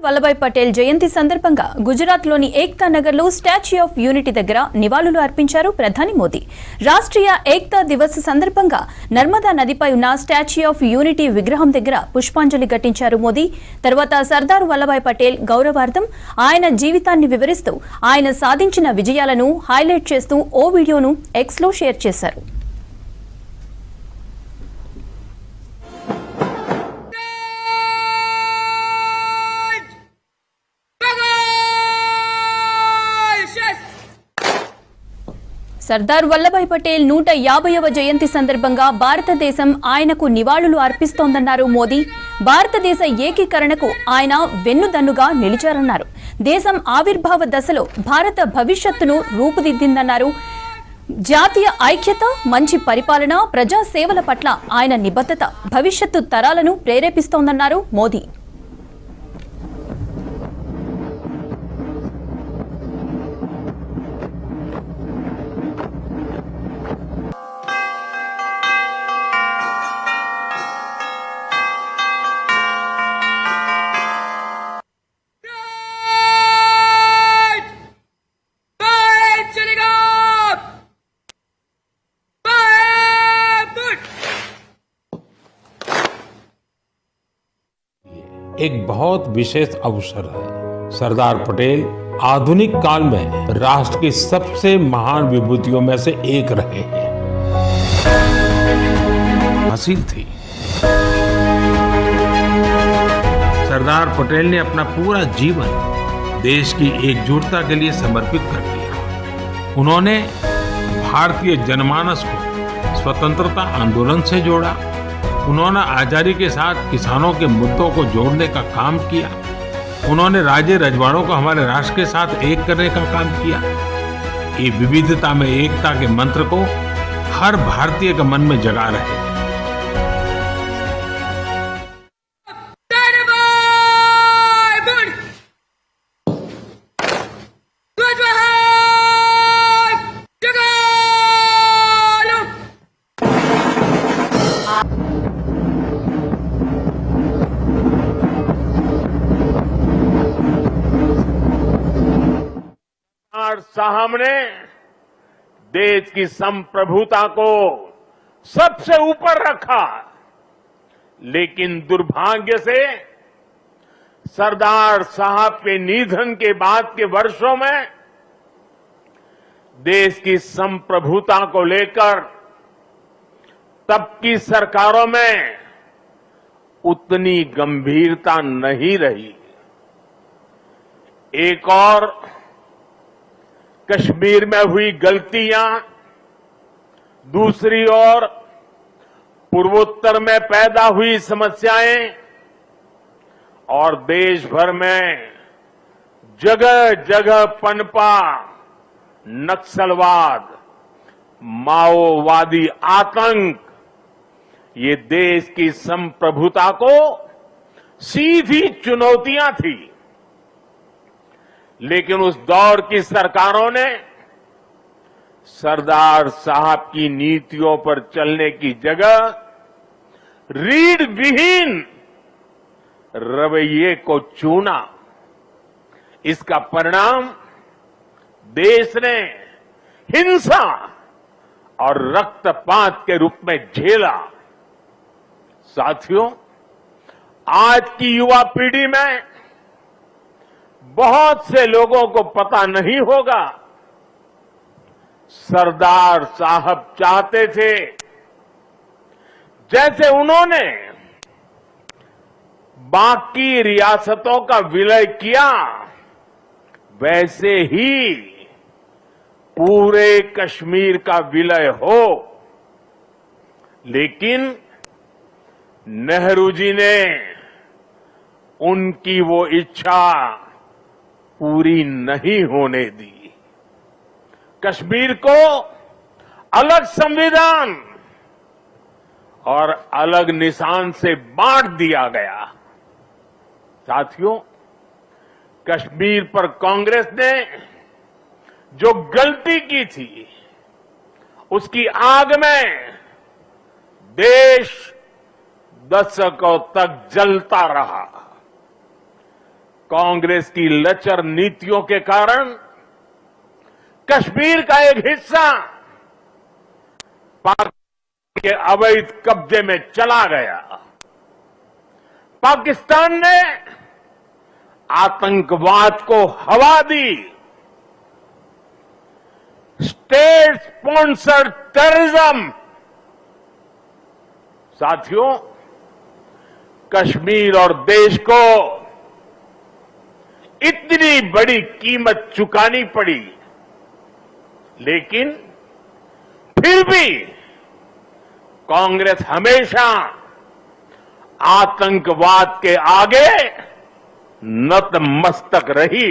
వల్లభాయ్ పటేల్ జయంతి సందర్భంగా గుజరాత్లోని ఏక్తా నగర్లో స్టాచ్యూ ఆఫ్ యూనిటీ దగ్గర నివాళులు అర్పించారు ప్రధాని మోదీ. రాష్ట్రీయ ఏక్తా దివస్ సందర్భంగా నర్మదా నదిపై ఉన్న స్టాచ్యూ ఆఫ్ యూనిటీ విగ్రహం దగ్గర పుష్పాంజలి ఘటించారు మోదీ. తర్వాత సర్దార్ వల్లభాయ్ పటేల్ గౌరవార్థం ఆయన జీవితాన్ని వివరిస్తూ ఆయన సాధించిన విజయాలను హైలైట్ చేస్తూ ఓ వీడియోను ఎక్స్ లో షేర్ చేశారు. సర్దార్ వల్లభాయ్ పటేల్ 150వ జయంతి సందర్భంగా భారతదేశం ఆయనకు నివాళులు అర్పిస్తోందన్నారు మోదీ. భారతదేశ ఏకీకరణకు ఆయన వెన్నుదన్నుగా నిలిచారన్నారు. దేశం ఆవిర్భావ దశలో భారత భవిష్యత్తును రూపుదిద్దిందన్నారు. జాతీయ ఐక్యత, మంచి పరిపాలన, ప్రజా సేవల పట్ల ఆయన నిబద్ధత భవిష్యత్తు తరాలను ప్రేరేపిస్తోందన్నారు మోదీ. एक बहुत विशेष अवसर है। सरदार पटेल आधुनिक काल में राष्ट्र की सबसे महान विभूतियों में से एक रहे हैं। हासिल थी। सरदार पटेल ने अपना पूरा जीवन देश की एकजुटता के लिए समर्पित कर दिया। उन्होंने भारतीय जनमानस को स्वतंत्रता आंदोलन से जोड़ा। उन्होंने आजादी के साथ किसानों के मुद्दों को जोड़ने का काम किया। उन्होंने राज्य रजवाड़ों को हमारे राष्ट्र के साथ एक करने का काम किया। ये विविधता में एकता के मंत्र को हर भारतीय के मन में जगा रहे। साहब ने देश की संप्रभुता को सबसे ऊपर रखा, लेकिन दुर्भाग्य से सरदार साहब के निधन के बाद के वर्षों में देश की संप्रभुता को लेकर तब की सरकारों में उतनी गंभीरता नहीं रही। एक और कश्मीर में हुई गलतियां, दूसरी ओर पूर्वोत्तर में पैदा हुई समस्याएं और देश भर में जगह जगह पनपा नक्सलवाद, माओवादी आतंक, ये देश की संप्रभुता को सीधी चुनौतियां थी। लेकिन उस दौर की सरकारों ने सरदार साहब की नीतियों पर चलने की जगह रीढ़ विहीन रवैये को चुना। इसका परिणाम देश ने हिंसा और रक्तपात के रूप में झेला। साथियों, आज की युवा पीढ़ी में बहुत से लोगों को पता नहीं होगा, सरदार साहब चाहते थे जैसे उन्होंने बाकी रियासतों का विलय किया, वैसे ही पूरे कश्मीर का विलय हो। लेकिन नेहरू जी ने उनकी वो इच्छा पूरी नहीं होने दी। कश्मीर को अलग संविधान और अलग निशान से बांट दिया गया। साथियों, कश्मीर पर कांग्रेस ने जो गलती की थी, उसकी आग में देश दशकों तक जलता रहा। कांग्रेस की लचर नीतियों के कारण कश्मीर का एक हिस्सा पाकिस्तान के अवैध कब्जे में चला गया। पाकिस्तान ने आतंकवाद को हवा दी। State sponsored terrorism. साथियों, कश्मीर और देश को इतनी बड़ी कीमत चुकानी पड़ी, लेकिन फिर भी कांग्रेस हमेशा आतंकवाद के आगे नतमस्तक रही।